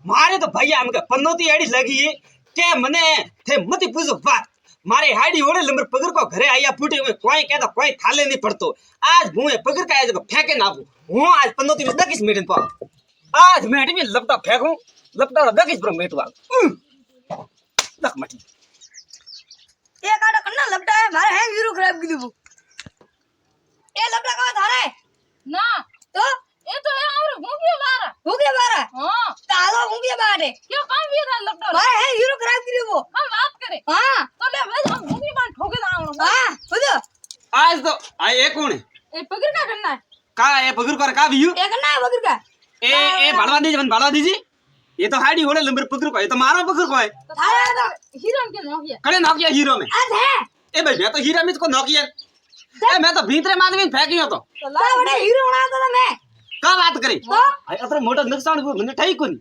मारे तो भैया हमके पन्नोती एडी लगी है के मने थे मती पूछो बात मारे हाडी ओड़े लंबर पगर को घरे आया फूटे हुए कोई कहता कोई थाले नहीं पड़तो आज मुए पगर का जो फेंके ना हूं आज पन्नोती में दकिस मेडन पा आज मेड में लपटा फेंकूं लपटा दकिस पर मेटवा दक मटी एक आटा कन्ना लपटा है मारे है हीरो खराब की दू ए लपटा का थारे ना तो ये तो है और भूखिया बारा भूखे बारा हां तालो भूखे बारे क्यों काम भी था लपटा मारे है हीरो खराब की दू हम बात करे हां तो ले भाई हम भूखी बान ठोके दाऊं हां बुझो आज तो आ ये कौन है ए पकड़ का करना है का ये पगर कर का बियू एक ना बकर का ए बालवा दीजिए मन बालवा दीजिए ये तो हाडी ओड़े लंबर पगर को है तो मारा पगर को है तो थारे तो हीरो के नौकिया कड़े नौकिया हीरो में आज है ए भाई मैं तो हीरा में को नौकिया ए मैं तो भीतरे मादमी फेंकियो तो ता बड़े हीरो बना तो मैं का बात करी हां अरे मोटा नुकसान मैंने ठई कोनी